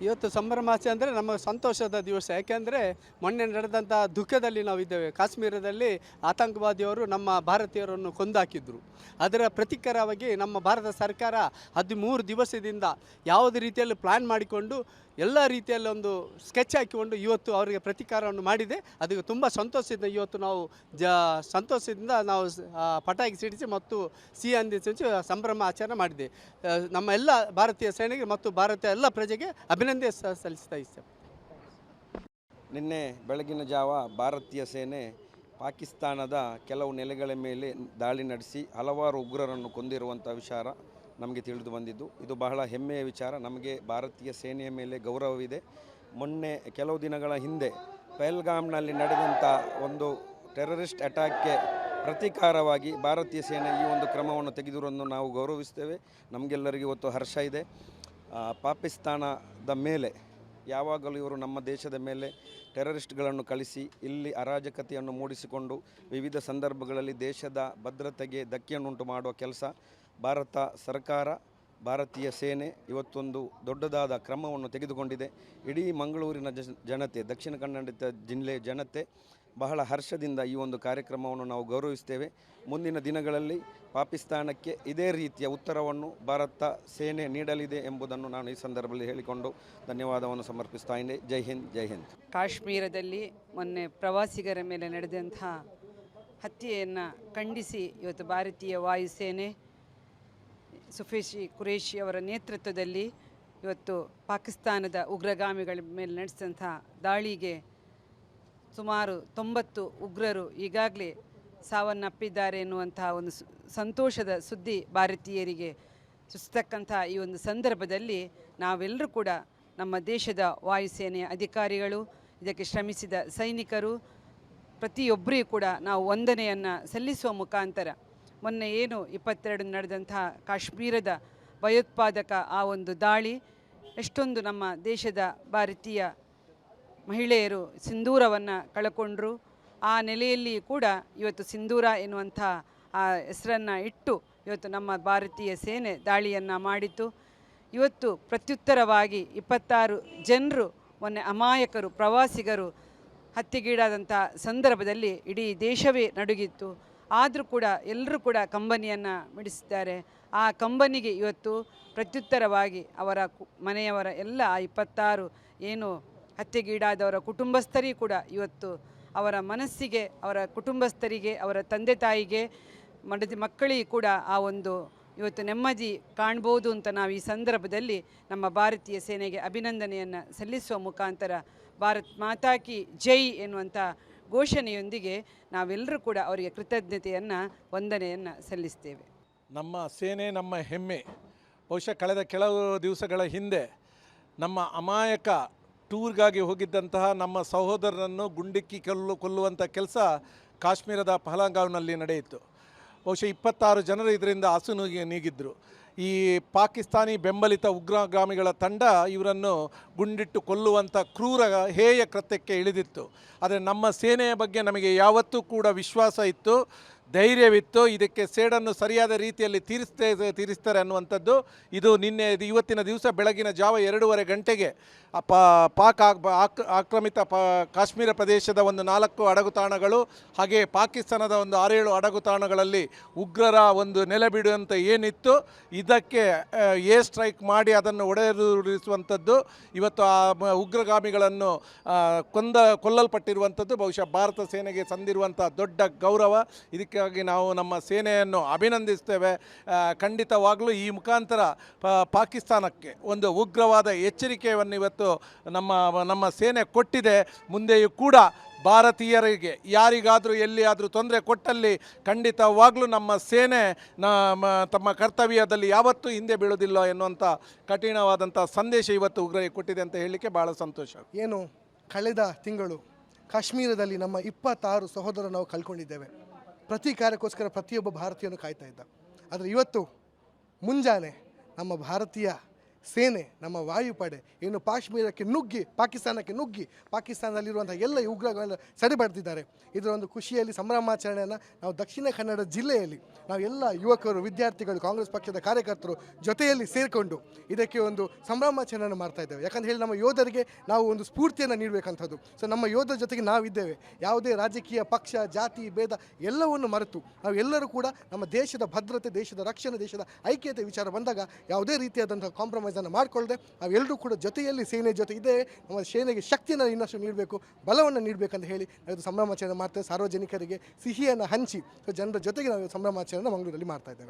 ಇವತ್ತು ಸಂಭ್ರಮಾಚರಣೆ ಅಂದರೆ ನಮ್ಮ ಸಂತೋಷದ ದಿವಸ. ಯಾಕೆಂದರೆ ಮೊನ್ನೆ ನಡೆದಂಥ ದುಃಖದಲ್ಲಿ ನಾವಿದ್ದೇವೆ. ಕಾಶ್ಮೀರದಲ್ಲಿ ಆತಂಕವಾದಿಯವರು ನಮ್ಮ ಭಾರತೀಯರನ್ನು ಕೊಂದಾಕಿದ್ರು. ಅದರ ಪ್ರತೀಕಾರವಾಗಿ ನಮ್ಮ ಭಾರತ ಸರ್ಕಾರ 13 ದಿವಸದಿಂದ ಯಾವುದೇ ರೀತಿಯಲ್ಲಿ ಪ್ಲ್ಯಾನ್ ಮಾಡಿಕೊಂಡು ಎಲ್ಲ ರೀತಿಯಲ್ಲಿ ಒಂದು ಸ್ಕೆಚ್ ಹಾಕಿಕೊಂಡು ಇವತ್ತು ಅವರಿಗೆ ಪ್ರತೀಕಾರವನ್ನು ಮಾಡಿದೆ. ಅದಕ್ಕೆ ತುಂಬ ಸಂತೋಷದಿಂದ ಇವತ್ತು ನಾವು ಸಂತೋಷದಿಂದ ನಾವು ಪಟಾಕಿ ಸಿಡಿಸಿ ಮತ್ತು ಸಿಹಿ ಹಂದಿ ಸಿಡಿಸಿ ಸಂಭ್ರಮ ಆಚರಣೆ ಮಾಡಿದೆ. ನಮ್ಮ ಎಲ್ಲ ಭಾರತೀಯ ಸೇನೆಗೆ ಮತ್ತು ಭಾರತೀಯ ಎಲ್ಲ ಪ್ರಜೆಗೆ ಅಭಿನಂದನೆ ಸಲ್ಲಿಸ್ತಾ ಇದ್ದೇವೆ. ನಿನ್ನೆ ಬೆಳಗಿನ ಜಾವ ಭಾರತೀಯ ಸೇನೆ ಪಾಕಿಸ್ತಾನದ ಕೆಲವು ನೆಲೆಗಳ ಮೇಲೆ ದಾಳಿ ನಡೆಸಿ ಹಲವಾರು ಉಗ್ರರನ್ನು ಕೊಂದಿರುವಂಥ ವಿಚಾರ ನಮಗೆ ತಿಳಿದು ಬಂದಿದ್ದು. ಇದು ಬಹಳ ಹೆಮ್ಮೆಯ ವಿಚಾರ. ನಮಗೆ ಭಾರತೀಯ ಸೇನೆಯ ಮೇಲೆ ಗೌರವವಿದೆ. ಮೊನ್ನೆ ಕೆಲವು ದಿನಗಳ ಹಿಂದೆ ಪಹಲ್ಗಾಮ್ನಲ್ಲಿ ನಡೆದಂಥ ಒಂದು ಟೆರರಿಸ್ಟ್ ಅಟ್ಯಾಕ್ಗೆ ಪ್ರತೀಕಾರವಾಗಿ ಭಾರತೀಯ ಸೇನೆ ಈ ಒಂದು ಕ್ರಮವನ್ನು ತೆಗೆದಿರುವುದನ್ನು ನಾವು ಗೌರವಿಸ್ತೇವೆ. ನಮಗೆಲ್ಲರಿಗೂ ಇವತ್ತು ಹರ್ಷ ಇದೆ. ಪಾಕಿಸ್ತಾನದ ಮೇಲೆ ಯಾವಾಗಲೂ ಇವರು ನಮ್ಮ ದೇಶದ ಮೇಲೆ ಟೆರರಿಸ್ಟ್ಗಳನ್ನು ಕಳಿಸಿ ಇಲ್ಲಿ ಅರಾಜಕತೆಯನ್ನು ಮೂಡಿಸಿಕೊಂಡು ವಿವಿಧ ಸಂದರ್ಭಗಳಲ್ಲಿ ದೇಶದ ಭದ್ರತೆಗೆ ಧಕ್ಕೆಯನ್ನುಂಟು ಮಾಡುವ ಕೆಲಸ ಭಾರತ ಸರ್ಕಾರ, ಭಾರತೀಯ ಸೇನೆ ಇವತ್ತೊಂದು ದೊಡ್ಡದಾದ ಕ್ರಮವನ್ನು ತೆಗೆದುಕೊಂಡಿದೆ. ಇಡೀ ಮಂಗಳೂರಿನ ಜನತೆ, ದಕ್ಷಿಣ ಕನ್ನಡ ಜಿಲ್ಲೆಯ ಜನತೆ ಬಹಳ ಹರ್ಷದಿಂದ ಈ ಒಂದು ಕಾರ್ಯಕ್ರಮವನ್ನು ನಾವು ಗೌರವಿಸ್ತೇವೆ. ಮುಂದಿನ ದಿನಗಳಲ್ಲಿ ಪಾಕಿಸ್ತಾನಕ್ಕೆ ಇದೇ ರೀತಿಯ ಉತ್ತರವನ್ನು ಭಾರತ ಸೇನೆ ನೀಡಲಿದೆ ಎಂಬುದನ್ನು ನಾನು ಈ ಸಂದರ್ಭದಲ್ಲಿ ಹೇಳಿಕೊಂಡು ಧನ್ಯವಾದವನ್ನು ಸಮರ್ಪಿಸ್ತಾ ಇದ್ದೇನೆ. ಜೈ ಹಿಂದ್, ಜೈ ಹಿಂದ್. ಕಾಶ್ಮೀರದಲ್ಲಿ ಮೊನ್ನೆ ಪ್ರವಾಸಿಗರ ಮೇಲೆ ನಡೆದಂಥ ಹತ್ಯೆಯನ್ನು ಖಂಡಿಸಿ ಇವತ್ತು ಭಾರತೀಯ ವಾಯುಸೇನೆ ಸುಫೇಶಿ ಕುರೇಶಿ ಅವರ ನೇತೃತ್ವದಲ್ಲಿ ಇವತ್ತು ಪಾಕಿಸ್ತಾನದ ಉಗ್ರಗಾಮಿಗಳ ಮೇಲೆ ನಡೆಸಿದಂಥ ದಾಳಿಗೆ ಸುಮಾರು 90 ಉಗ್ರರು ಈಗಾಗಲೇ ಸಾವನ್ನಪ್ಪಿದ್ದಾರೆ ಎನ್ನುವಂತಹ ಒಂದು ಸಂತೋಷದ ಸುದ್ದಿ ಭಾರತೀಯರಿಗೆ ಸೂಚಿಸ್ತಕ್ಕಂಥ ಈ ಒಂದು ಸಂದರ್ಭದಲ್ಲಿ ನಾವೆಲ್ಲರೂ ಕೂಡ ನಮ್ಮ ದೇಶದ ವಾಯುಸೇನೆಯ ಅಧಿಕಾರಿಗಳು, ಇದಕ್ಕೆ ಶ್ರಮಿಸಿದ ಸೈನಿಕರು ಪ್ರತಿಯೊಬ್ಬರಿಗೂ ಕೂಡ ನಾವು ವಂದನೆಯನ್ನು ಸಲ್ಲಿಸುವ ಮುಖಾಂತರ ಮೊನ್ನೆ ಏನು 22 ನಡೆದಂಥ ಕಾಶ್ಮೀರದ ಭಯೋತ್ಪಾದಕ ಆ ಒಂದು ದಾಳಿ ಎಷ್ಟೊಂದು ನಮ್ಮ ದೇಶದ ಭಾರತೀಯ ಮಹಿಳೆಯರು ಸಿಂಧೂರವನ್ನು ಕಳಕೊಂಡರು. ಆ ನೆಲೆಯಲ್ಲಿ ಕೂಡ ಇವತ್ತು ಸಿಂಧೂರ ಎನ್ನುವಂಥ ಆ ಹೆಸರನ್ನು ಇಟ್ಟು ಇವತ್ತು ನಮ್ಮ ಭಾರತೀಯ ಸೇನೆ ದಾಳಿಯನ್ನು ಮಾಡಿತು. ಇವತ್ತು ಪ್ರತ್ಯುತ್ತರವಾಗಿ 26 ಜನರು ಮೊನ್ನೆ ಅಮಾಯಕರು ಪ್ರವಾಸಿಗರು ಹತ್ಯೆಗೀಡಾದಂಥ ಸಂದರ್ಭದಲ್ಲಿ ಇಡೀ ದೇಶವೇ ನಡುಗಿತ್ತು. ಆದರೂ ಕೂಡ ಎಲ್ಲರೂ ಕೂಡ ಕಂಬನಿಯನ್ನು ಮಿಡಿಸಿದ್ದಾರೆ. ಆ ಕಂಬನಿಗೆ ಇವತ್ತು ಪ್ರತ್ಯುತ್ತರವಾಗಿ ಅವರ ಮನೆಯವರ ಎಲ್ಲ 26 ಏನು ಹತ್ಯೆಗೀಡಾದವರ ಕುಟುಂಬಸ್ಥರಿಗೂ ಕೂಡ ಇವತ್ತು ಅವರ ಮನಸ್ಸಿಗೆ, ಅವರ ಕುಟುಂಬಸ್ಥರಿಗೆ, ಅವರ ತಂದೆ ತಾಯಿಗೆ, ಮಕ್ಕಳಿಗೆ ಕೂಡ ಆ ಒಂದು ಇವತ್ತು ನೆಮ್ಮದಿ ಕಾಣ್ಬೋದು ಅಂತ ನಾವು ಈ ಸಂದರ್ಭದಲ್ಲಿ ನಮ್ಮ ಭಾರತೀಯ ಸೇನೆಗೆ ಅಭಿನಂದನೆಯನ್ನು ಸಲ್ಲಿಸುವ ಮುಖಾಂತರ ಭಾರತ್ ಮಾತಾ ಕಿ ಜೈ ಎನ್ನುವಂಥ ಘೋಷಣೆಯೊಂದಿಗೆ ನಾವೆಲ್ಲರೂ ಕೂಡ ಅವರಿಗೆ ಕೃತಜ್ಞತೆಯನ್ನು ವಂದನೆಯನ್ನು ಸಲ್ಲಿಸ್ತೇವೆ. ನಮ್ಮ ಸೇನೆ ನಮ್ಮ ಹೆಮ್ಮೆ. ಬಹುಶಃ ಕಳೆದ ಕೆಲವು ದಿವಸಗಳ ಹಿಂದೆ ನಮ್ಮ ಅಮಾಯಕ ಟೂರ್ಗಾಗಿ ಹೋಗಿದ್ದಂತಹ ನಮ್ಮ ಸಹೋದರರನ್ನು ಗುಂಡಿಕ್ಕಿ ಕೊಲ್ಲುವಂಥ ಕೆಲಸ ಕಾಶ್ಮೀರದ ಪಹಲ್ಗಾಮ್ನಲ್ಲಿ ನಡೆಯಿತು. ಬಹುಶಃ 26 ಜನರು ಇದರಿಂದ ನೀಗಿದ್ದರು. ಈ ಪಾಕಿಸ್ತಾನಿ ಬೆಂಬಲಿತ ಉಗ್ರಗಾಮಿಗಳ ತಂಡ ಇವರನ್ನು ಗುಂಡಿಟ್ಟು ಕೊಲ್ಲುವಂಥ ಕ್ರೂರ ಹೇಯ ಕೃತ್ಯಕ್ಕೆ ಇಳಿದಿತ್ತು. ಆದರೆ ನಮ್ಮ ಸೇನೆಯ ಬಗ್ಗೆ ನಮಗೆ ಯಾವತ್ತೂ ಕೂಡ ವಿಶ್ವಾಸ ಇತ್ತು, ಧೈರ್ಯವಿತ್ತು. ಇದಕ್ಕೆ ಸೇಡನ್ನು ಸರಿಯಾದ ರೀತಿಯಲ್ಲಿ ತೀರಿಸ್ತಾರೆ ಅನ್ನುವಂಥದ್ದು ಇವತ್ತಿನ ದಿವಸ ಬೆಳಗಿನ ಜಾವ 2:30 ಗಂಟೆಗೆ ಪಾಕ್ ಆಕ್ರಮಿತ ಕಾಶ್ಮೀರ ಪ್ರದೇಶದ ಒಂದು 4 ಅಡಗುತಾಣಗಳು ಹಾಗೆ ಪಾಕಿಸ್ತಾನದ ಒಂದು 6-7 ಅಡಗುತಾಣಗಳಲ್ಲಿ ಉಗ್ರರ ಒಂದು ನೆಲೆಬಿಡುವಂಥ ಏನಿತ್ತು ಇದಕ್ಕೆ ಏರ್ ಸ್ಟ್ರೈಕ್ ಮಾಡಿ ಅದನ್ನು ಒಡೆದುರುಳಿಸುವಂಥದ್ದು ಇವತ್ತು ಆ ಉಗ್ರಗಾಮಿಗಳನ್ನು ಕೊಲ್ಲಲ್ಪಟ್ಟಿರುವಂಥದ್ದು ಬಹುಶಃ ಭಾರತ ಸೇನೆಗೆ ಸಂದಿರುವಂಥ ದೊಡ್ಡ ಗೌರವ. ಇದಕ್ಕಾಗಿ ನಾವು ನಮ್ಮ ಸೇನೆಯನ್ನು ಅಭಿನಂದಿಸ್ತೇವೆ. ಖಂಡಿತವಾಗಲೂ ಈ ಮುಖಾಂತರ ಪಾಕಿಸ್ತಾನಕ್ಕೆ ಒಂದು ಉಗ್ರವಾದ ಎಚ್ಚರಿಕೆಯನ್ನು ಇವತ್ತು ನಮ್ಮ ಸೇನೆ ಕೊಟ್ಟಿದೆ. ಮುಂದೆಯೂ ಕೂಡ ಭಾರತೀಯರಿಗೆ ಯಾರಿಗಾದರೂ ಎಲ್ಲಿಯಾದರೂ ತೊಂದರೆ ಕೊಟ್ಟಲ್ಲಿ ಖಂಡಿತವಾಗಲೂ ನಮ್ಮ ಸೇನೆ ತಮ್ಮ ಕರ್ತವ್ಯದಲ್ಲಿ ಯಾವತ್ತೂ ಹಿಂದೆ ಬೀಳೋದಿಲ್ಲ ಎನ್ನುವಂಥ ಕಠಿಣವಾದಂಥ ಸಂದೇಶ ಇವತ್ತು ಉಗ್ರರಿಗೆ ಕೊಟ್ಟಿದೆ ಅಂತ ಹೇಳಲಿಕ್ಕೆ ಭಾಳ ಸಂತೋಷ. ಏನು ಕಳೆದ ತಿಂಗಳು ಕಾಶ್ಮೀರದಲ್ಲಿ ನಮ್ಮ 26 ಸಹೋದರರು ನಾವು ಕಳ್ಕೊಂಡಿದ್ದೇವೆ. ಪ್ರತೀಕಾರಕ್ಕೋಸ್ಕರ ಪ್ರತಿಯೊಬ್ಬ ಭಾರತೀಯನು ಕಾಯ್ತಾ ಇದ್ದ. ಆದರೆ ಇವತ್ತು ಮುಂಜಾನೆ ನಮ್ಮ ಭಾರತೀಯ ಸೇನೆ, ನಮ್ಮ ವಾಯುಪಡೆ ಏನು ಕಾಶ್ಮೀರಕ್ಕೆ ನುಗ್ಗಿ ಪಾಕಿಸ್ತಾನದಲ್ಲಿರುವಂಥ ಎಲ್ಲ ಉಗ್ರಗಳನ್ನು ಸರಿಬಡ್ದಿದ್ದಾರೆ. ಇದರ ಒಂದು ಖುಷಿಯಲ್ಲಿ ಸಂಭ್ರಮಾಚರಣೆಯನ್ನು ನಾವು ದಕ್ಷಿಣ ಕನ್ನಡ ಜಿಲ್ಲೆಯಲ್ಲಿ ನಾವು ಎಲ್ಲ ಯುವಕರು, ವಿದ್ಯಾರ್ಥಿಗಳು, ಕಾಂಗ್ರೆಸ್ ಪಕ್ಷದ ಕಾರ್ಯಕರ್ತರು ಜೊತೆಯಲ್ಲಿ ಸೇರಿಕೊಂಡು ಇದಕ್ಕೆ ಒಂದು ಸಂಭ್ರಮಾಚರಣೆಯನ್ನು ಮಾಡ್ತಾ ಇದ್ದೇವೆ. ಯಾಕಂತ ಹೇಳಿ ನಮ್ಮ ಯೋಧರಿಗೆ ನಾವು ಒಂದು ಸ್ಫೂರ್ತಿಯನ್ನು ನೀಡಬೇಕಂಥದ್ದು. ಸೊ ನಮ್ಮ ಯೋಧರ ಜೊತೆಗೆ ನಾವಿದ್ದೇವೆ. ಯಾವುದೇ ರಾಜಕೀಯ ಪಕ್ಷ, ಜಾತಿ, ಭೇದ ಎಲ್ಲವನ್ನು ಮರೆತು ನಾವು ಎಲ್ಲರೂ ಕೂಡ ನಮ್ಮ ದೇಶದ ಭದ್ರತೆ, ದೇಶದ ರಕ್ಷಣೆ, ದೇಶದ ಐಕ್ಯತೆ ವಿಚಾರ ಬಂದಾಗ ಯಾವುದೇ ರೀತಿಯಾದಂಥ ಕಾಂಪ್ರಮೈಸನ್ನು ಮಾಡಿಕೊಳ್ಳದೆ ನಾವೆಲ್ಲರೂ ಕೂಡ ಜೊತೆಯಲ್ಲಿ ಸೇನೆ ಜೊತೆ ಇದ್ದೇವೆ. ನಮ್ಮ ಸೇನೆಗೆ ಶಕ್ತಿಯನ್ನು ಇನ್ನಷ್ಟು ನೀಡಬೇಕು, ಬಲವನ್ನು ನೀಡಬೇಕಂತ ಹೇಳಿ ನಾವು ಸಂಭ್ರಮಾಚರಣೆ ಮಾಡ್ತೇವೆ. ಸಾರ್ವಜನಿಕರಿಗೆ ಸಿಹಿಯನ್ನು ಹಂಚಿ ಜನರ ಜೊತೆಗೆ ನಾವು ಸಂಭ್ರಮಾಚರಣೆ ಮಂಗಳೂರಲ್ಲಿ ಮಾಡ್ತಾ ಇದ್ದೇವೆ.